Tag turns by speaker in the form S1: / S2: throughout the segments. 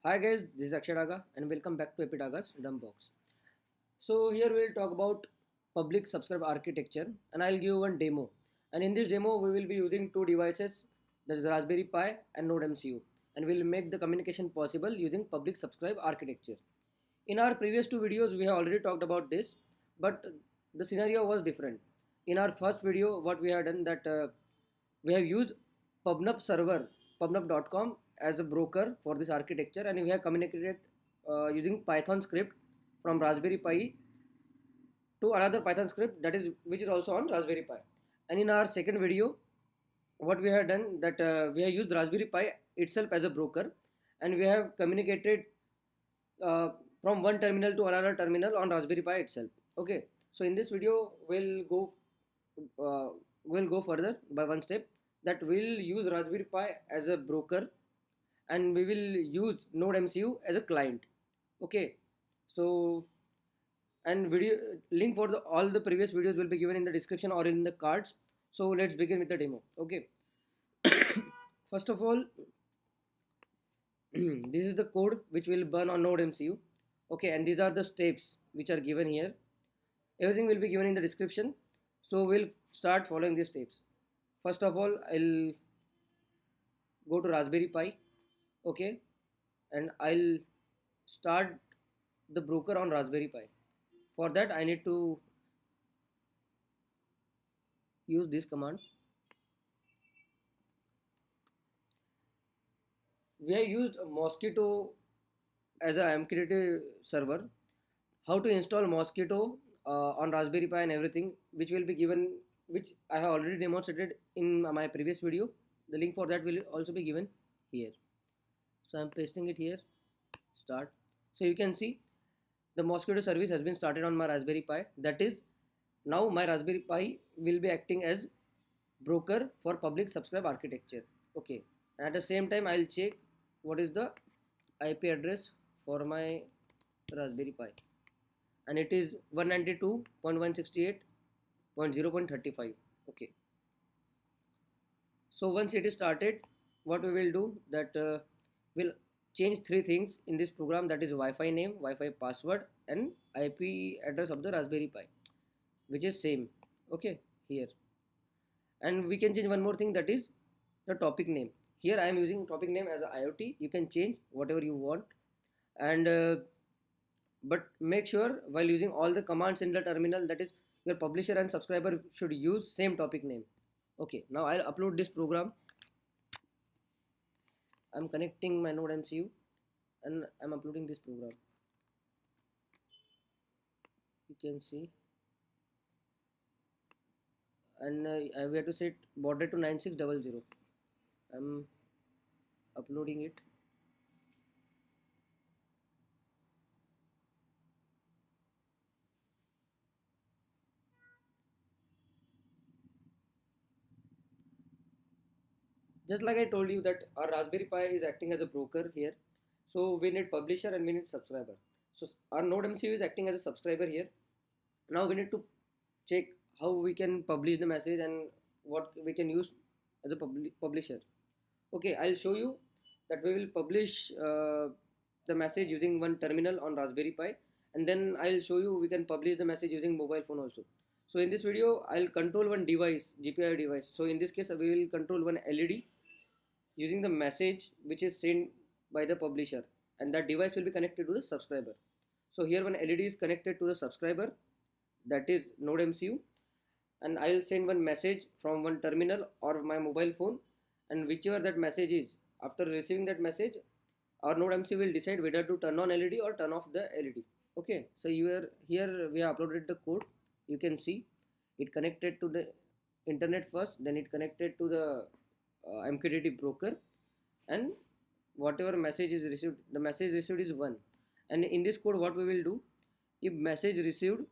S1: Hi guys, this is Akshay Daga and welcome back to Epidaga's Dumb Box. So here we'll talk about public subscribe architecture and I'll give one demo. And in this demo we will be using two devices, that is Raspberry Pi and Node MCU, and we'll make the communication possible using public subscribe architecture. In our previous two videos we have already talked about this, but the scenario was different. In our first video what we have done that we have used PubNub server, pubnub.com as a broker for this architecture, and we have communicated using Python script from Raspberry Pi to another Python script that is which is also on Raspberry Pi. And in our second video, what we have done that we have used Raspberry Pi itself as a broker, and we have communicated uh, from one terminal to another terminal on Raspberry Pi itself. Okay, so in this video uh, we'll go further by one step, that we'll use Raspberry Pi as a broker and we will use Node MCU as a client. Okay, so and video link for all the previous videos will be given in the description or in the cards. So let's begin with the demo. Okay, first of all, this is the code which will burn on Node MCU. Okay, and these are the steps which are given here. Everything will be given in the description. So we'll start following these steps. First of all, I'll go to Raspberry Pi. Okay, and I'll start the broker on Raspberry Pi. For that I need to use this command. We have used Mosquitto as a MQTT server. How to install Mosquitto on Raspberry Pi and everything, which will be given, which I have already demonstrated in my previous video. The link for that will also be given here. So I'm pasting it here. Start. So you can see the Mosquitto service has been started on my Raspberry Pi. That is, now my Raspberry Pi will be acting as broker for public subscribe architecture. Okay, and at the same time I'll check what is the IP address for my Raspberry Pi, and it is 192.168.0.35. Okay, so once it is started, what we will do that we'll change three things in this program, that is Wi-Fi name, Wi-Fi password, and IP address of the Raspberry Pi, which is same. Okay, here, and we can change one more thing, that is the topic name. Here I am using topic name as a IoT. You can change whatever you want, and but make sure while using all the commands in the terminal, that is your publisher and subscriber should use same topic name. Okay, now I'll upload this program. I'm connecting my Node MCU and I'm uploading this program. You can see, and we have to set baud rate to 9600. I'm uploading it. Just like I told you that our Raspberry Pi is acting as a broker here. So we need publisher and we need subscriber. So our Node MCU is acting as a subscriber here. Now we need to check how we can publish the message and what we can use as a publisher. Okay, I'll show you that we will publish the message using one terminal on Raspberry Pi, and then I'll show you we can publish the message using mobile phone also. So in this video I'll control one device, GPIO device. So in this case we will control one LED using the message which is sent by the publisher, and that device will be connected to the subscriber. So here one LED is connected to the subscriber, that is Node MCU, and I'll send one message from one terminal or my mobile phone, and whichever that message is, after receiving that message, our Node MCU will decide whether to turn on LED or turn off the LED. Okay, so here we have uploaded the code. You can see it connected to the internet first, then it connected to the MQTT broker, and whatever message is received, the message received is 1. And in this code what we will do, if message received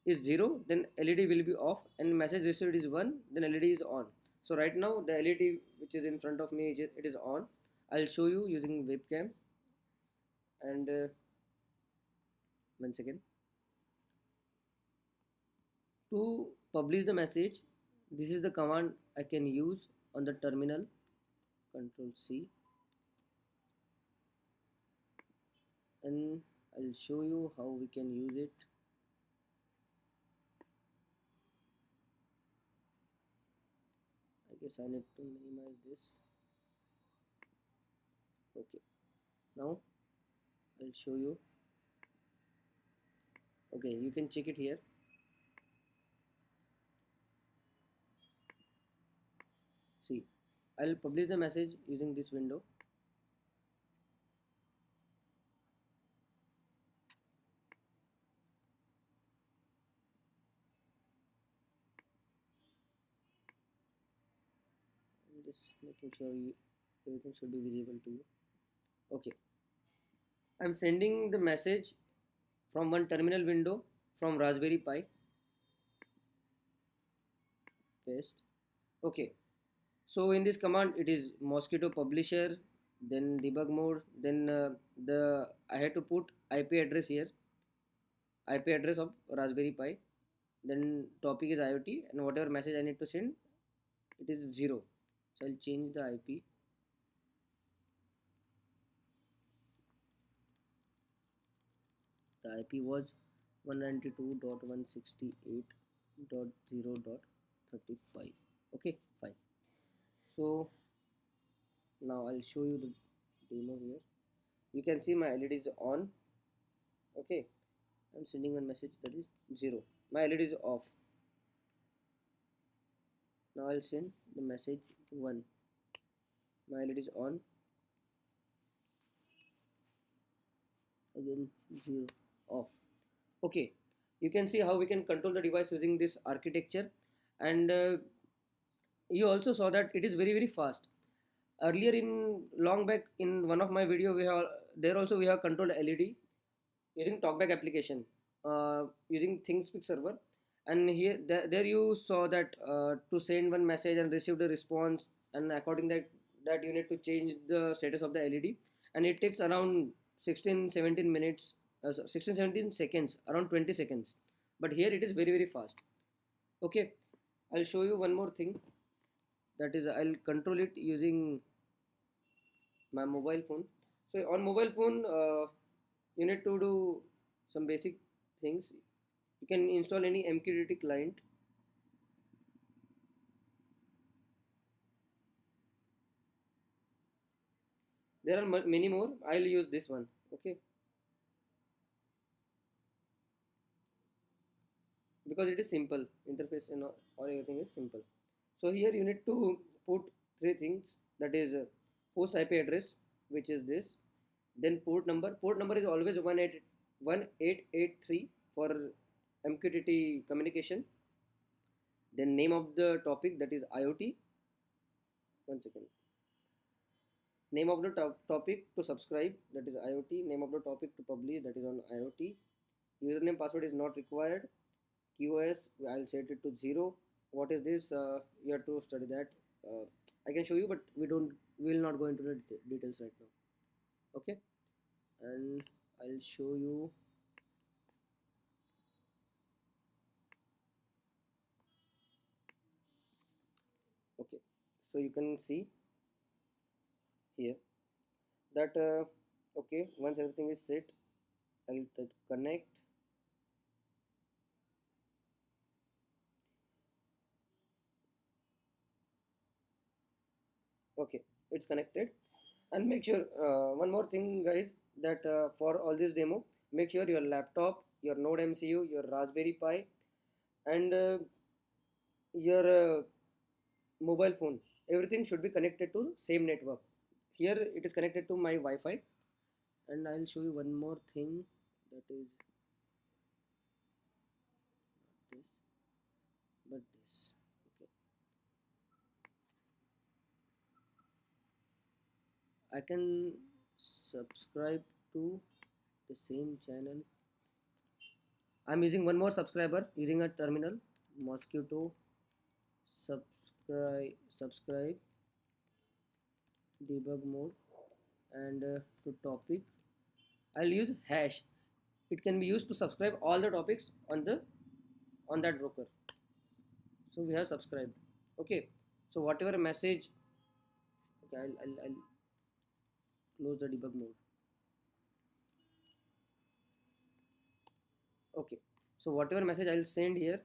S1: is 0, then LED will be off, and message received is 1, then LED is on. So right now the LED which is in front of me, it is on. I'll show you using webcam, and one second. To publish the message, this is the command I can use on the terminal. Control C. then I'll show you how we can use it. I guess I need to minimize this. Okay, now I'll show you. Okay, you can check it here. See, I'll publish the message using this window. I'm just making sure everything should be visible to you. Okay, I'm sending the message from one terminal window from Raspberry Pi. Paste. Okay, so in this command it is mosquito publisher, then debug mode, then I had to put IP address here, IP address of Raspberry Pi, then topic is IoT, and whatever message I need to send, it is 0. So I'll change the IP. The IP was 192.168.0.35. Okay, fine. So now I'll show you the demo here. You can see my LED is on. Okay, I'm sending one message that is 0. My LED is off. Now I'll send the message 1. My LED is on. Again 0, off. Okay, you can see how we can control the device using this architecture, and you also saw that it is very fast. Earlier, in long back in one of my video, we have controlled LED using talkback application, using ThingSpeak server, and there you saw that to send one message and receive the response, and according that you need to change the status of the LED, and it takes around 16-17 minutes, 16-17 seconds, around 20 seconds. But here it is very fast. Okay, I'll show you one more thing. That is, I'll control it using my mobile phone. So on mobile phone, you need to do some basic things. You can install any MQTT client. There are many more. I'll use this one. Okay, because it is simple interface and all everything is simple. So here you need to put three things. That is host IP address, which is this. Then port number. Port number is always 1883 for MQTT communication. Then name of the topic, that is IoT. One second. Name of the topic to subscribe, that is IoT. Name of the topic to publish, that is on IoT. Username password is not required. QoS, I'll set it to 0. What is this? You have to study that. I can show you, but we will not go into the details right now. Okay, and I'll show you. Okay, so you can see here that okay, once everything is set, I'll connect. Okay, it's connected. And make sure one more thing, guys, that for all this demo, make sure your laptop, your Node MCU, your Raspberry Pi, and your mobile phone, everything should be connected to same network. Here it is connected to my Wi-Fi, and I'll show you one more thing, that is not this but this. Okay, I can subscribe to the same channel. I'm using one more subscriber using a terminal, mosquito subscribe debug mode, and to topic I'll use hash. It can be used to subscribe all the topics on that broker. So we have subscribed. Okay, so whatever message, okay, I'll close the debug mode. Okay, so whatever message I'll send here,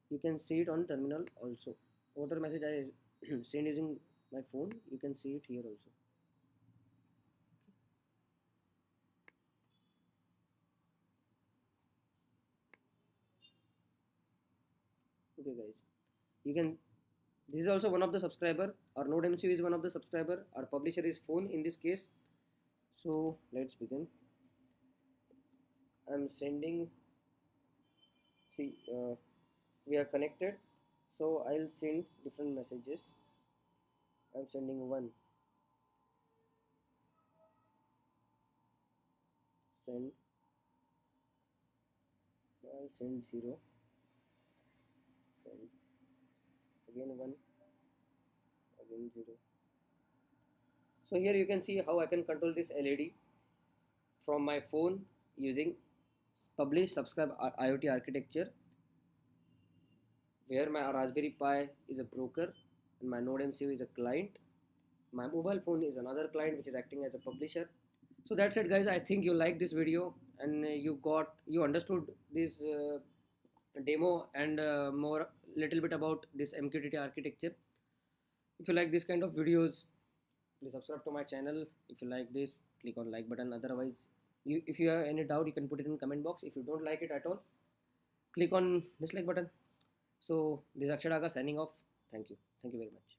S1: you can see it on terminal also. Whatever message I send using my phone, you can see it here also. Okay guys, you can, this is also one of the subscriber. Our node MCU is one of the subscriber. Our publisher is phone in this case. So let's begin. I'm sending, see, we are connected, so I'll send different messages. I'm sending one, send, I'll send zero, send again one, again zero. So here you can see how I can control this LED from my phone using publish subscribe IoT architecture, where my Raspberry Pi is a broker and my Node MCU is a client. My mobile phone is another client which is acting as a publisher. So that's it guys. I think you like this video and you understood this demo and more little bit about this MQTT architecture. If you like this kind of videos, please subscribe to my channel. If you like this, click on like button. Otherwise, if you have any doubt, you can put it in comment box. If you don't like it at all, click on dislike button. So this is Akshay Daga signing off. Thank you very much.